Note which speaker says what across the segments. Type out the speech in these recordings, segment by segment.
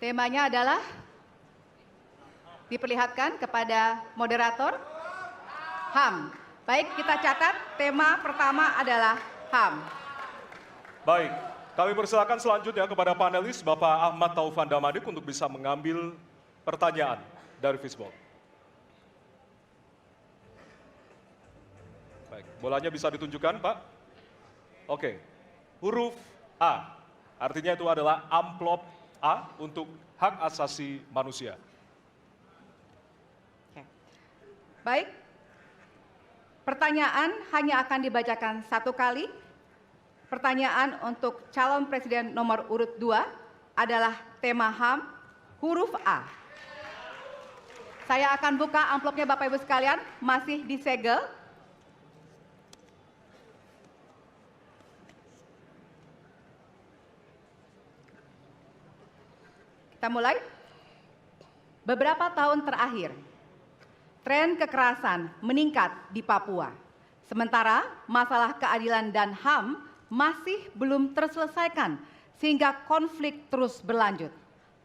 Speaker 1: Temanya adalah diperlihatkan kepada moderator HAM. Baik, kita catat tema pertama adalah HAM.
Speaker 2: Baik, kami persilakan selanjutnya kepada panelis Bapak Ahmad Taufan Damadik untuk bisa mengambil pertanyaan dari Fishball. Baik, bolanya bisa ditunjukkan, Pak. Oke, huruf A, artinya itu adalah amplop A untuk hak asasi manusia.
Speaker 1: Baik, pertanyaan hanya akan dibacakan satu kali. Pertanyaan untuk calon presiden nomor urut 2 adalah tema HAM, huruf A. Saya akan buka amplopnya Bapak Ibu sekalian, masih disegel. Kita mulai. Beberapa tahun terakhir, tren kekerasan meningkat di Papua. Sementara masalah keadilan dan HAM masih belum terselesaikan sehingga konflik terus berlanjut.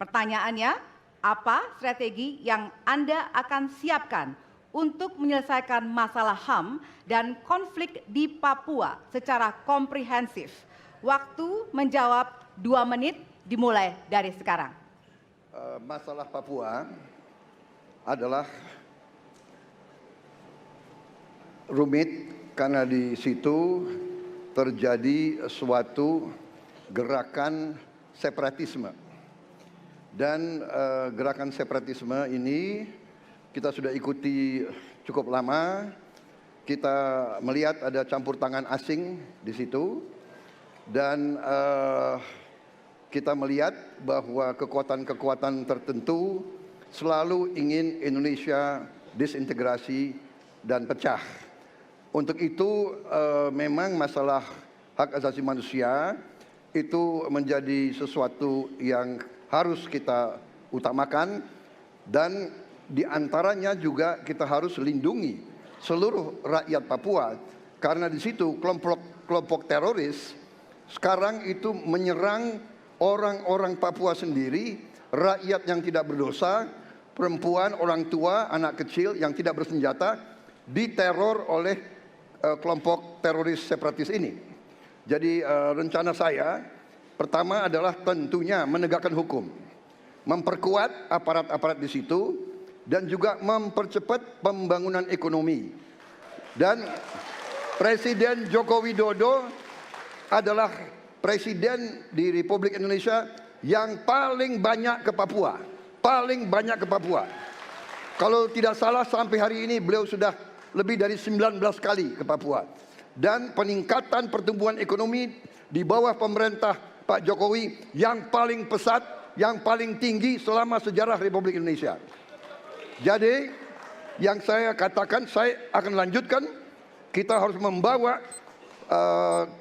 Speaker 1: Pertanyaannya, apa strategi yang Anda akan siapkan untuk menyelesaikan masalah HAM dan konflik di Papua secara komprehensif? Waktu menjawab 2 menit dimulai dari sekarang.
Speaker 3: Masalah Papua adalah rumit karena di situ terjadi suatu gerakan separatisme. Dan gerakan separatisme ini kita sudah ikuti cukup lama. Kita melihat ada campur tangan asing di situ. Dan kita melihat bahwa kekuatan-kekuatan tertentu selalu ingin Indonesia disintegrasi dan pecah. Untuk itu memang masalah hak asasi manusia itu menjadi sesuatu yang harus kita utamakan, dan diantaranya juga kita harus lindungi seluruh rakyat Papua, karena di situ kelompok teroris sekarang itu menyerang orang-orang Papua sendiri, rakyat yang tidak berdosa, perempuan, orang tua, anak kecil yang tidak bersenjata diteror oleh kelompok teroris separatis ini. Jadi rencana saya pertama adalah tentunya menegakkan hukum, memperkuat aparat-aparat di situ, dan juga mempercepat pembangunan ekonomi. Dan Presiden Joko Widodo adalah presiden di Republik Indonesia yang paling banyak ke Papua, paling banyak ke Papua. Kalau tidak salah sampai hari ini beliau sudah lebih dari 19 kali ke Papua. Dan peningkatan pertumbuhan ekonomi di bawah pemerintah Pak Jokowi yang paling pesat, yang paling tinggi selama sejarah Republik Indonesia. Jadi yang saya katakan, saya akan lanjutkan, kita harus membawa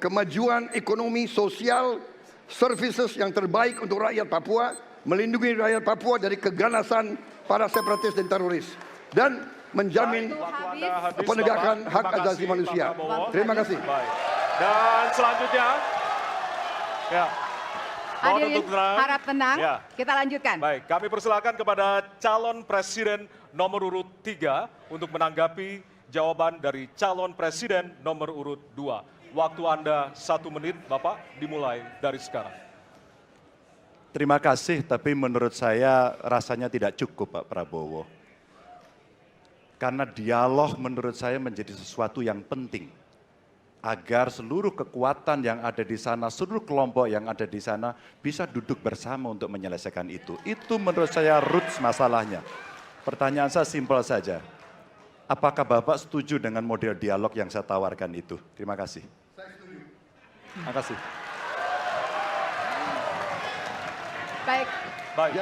Speaker 3: kemajuan ekonomi, sosial, services yang terbaik untuk rakyat Papua, melindungi rakyat Papua dari keganasan para separatis dan teroris, dan menjamin penegakan hak asasi manusia. Terima kasih.
Speaker 2: Baik. Dan selanjutnya, ya.
Speaker 1: Hadirin harap tenang,
Speaker 2: ya.
Speaker 1: Kita lanjutkan.
Speaker 2: Baik, kami persilakan kepada calon presiden nomor urut 3 untuk menanggapi jawaban dari calon presiden nomor urut 2. Waktu Anda 1 menit, Bapak, dimulai dari sekarang.
Speaker 4: Terima kasih, tapi menurut saya rasanya tidak cukup, Pak Prabowo. Karena dialog menurut saya menjadi sesuatu yang penting. Agar seluruh kekuatan yang ada di sana, seluruh kelompok yang ada di sana bisa duduk bersama untuk menyelesaikan itu. Itu menurut saya roots masalahnya. Pertanyaan saya simpel saja. Apakah Bapak setuju dengan model dialog yang saya tawarkan itu? Terima kasih.
Speaker 3: Saya setuju.
Speaker 4: Terima kasih.
Speaker 1: Baik.
Speaker 2: Baik.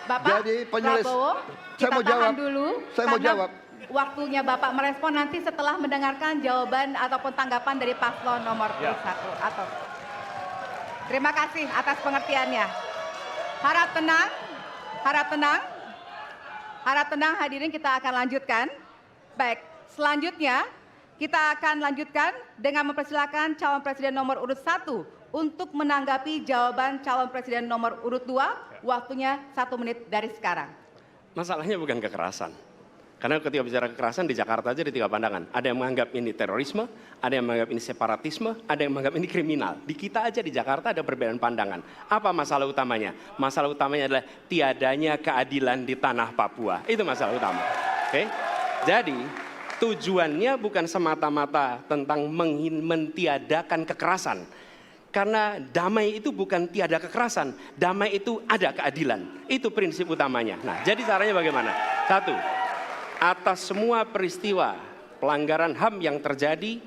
Speaker 1: Bapak Prabowo,
Speaker 3: saya mau jawab
Speaker 1: dulu.
Speaker 3: Saya mau jawab.
Speaker 1: Waktunya Bapak merespon nanti setelah mendengarkan jawaban ataupun tanggapan dari paslon nomor 1. Atau terima kasih atas pengertiannya. Harap tenang, harap tenang, harap tenang hadirin, kita akan lanjutkan. Baik, selanjutnya kita akan lanjutkan dengan mempersilakan calon presiden nomor urut 1 untuk menanggapi jawaban calon presiden nomor urut 2. Waktunya 1 menit dari sekarang.
Speaker 5: Masalahnya bukan kekerasan. Karena ketika bicara kekerasan di Jakarta aja ada 3 pandangan. Ada yang menganggap ini terorisme, ada yang menganggap ini separatisme, ada yang menganggap ini kriminal. Di kita aja di Jakarta ada perbedaan pandangan. Apa masalah utamanya? Masalah utamanya adalah tiadanya keadilan di tanah Papua. Itu masalah utama. Oke? Jadi tujuannya bukan semata-mata tentang mentiadakan kekerasan. Karena damai itu bukan tiada kekerasan, damai itu ada keadilan. Itu prinsip utamanya. Nah, jadi caranya bagaimana? 1. Atas semua peristiwa pelanggaran HAM yang terjadi,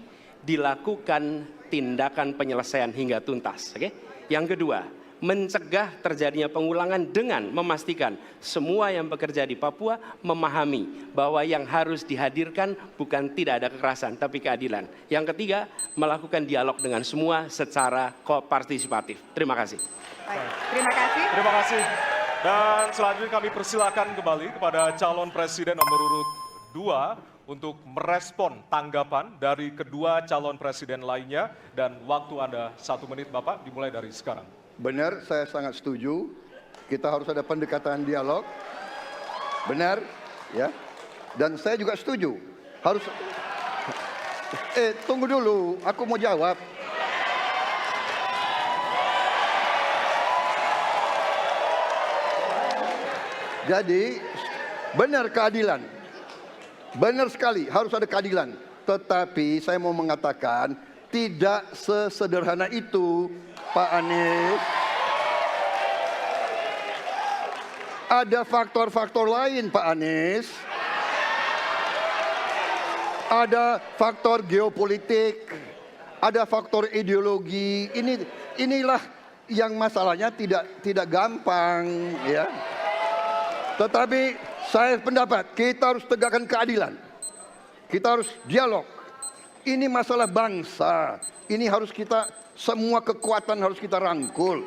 Speaker 5: dilakukan tindakan penyelesaian hingga tuntas. Oke? Yang kedua, mencegah terjadinya pengulangan dengan memastikan semua yang bekerja di Papua memahami bahwa yang harus dihadirkan bukan tidak ada kekerasan, tapi keadilan. Yang ketiga, melakukan dialog dengan semua secara kopartisipatif. Terima kasih.
Speaker 1: Baik, terima kasih.
Speaker 2: Terima kasih. Dan selanjutnya kami persilakan kembali kepada calon presiden nomor urut 2 untuk merespon tanggapan dari kedua calon presiden lainnya. Dan waktu Anda 1 menit, Bapak, dimulai dari sekarang.
Speaker 3: Benar, saya sangat setuju. Kita harus ada pendekatan dialog. Benar, ya. Dan saya juga setuju. Harus. Tunggu dulu, aku mau jawab. Jadi, benar keadilan. Benar sekali, harus ada keadilan. Tetapi saya mau mengatakan, tidak sesederhana itu, Pak Anies. Ada faktor-faktor lain, Pak Anies. Ada faktor geopolitik, ada faktor ideologi. Inilah yang masalahnya tidak gampang, ya. Tetapi saya pendapat kita harus tegakkan keadilan. Kita harus dialog. Ini masalah bangsa. Ini harus kita, semua kekuatan harus kita rangkul.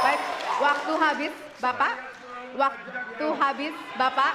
Speaker 1: Baik, waktu habis, Bapak. Waktu habis, Bapak.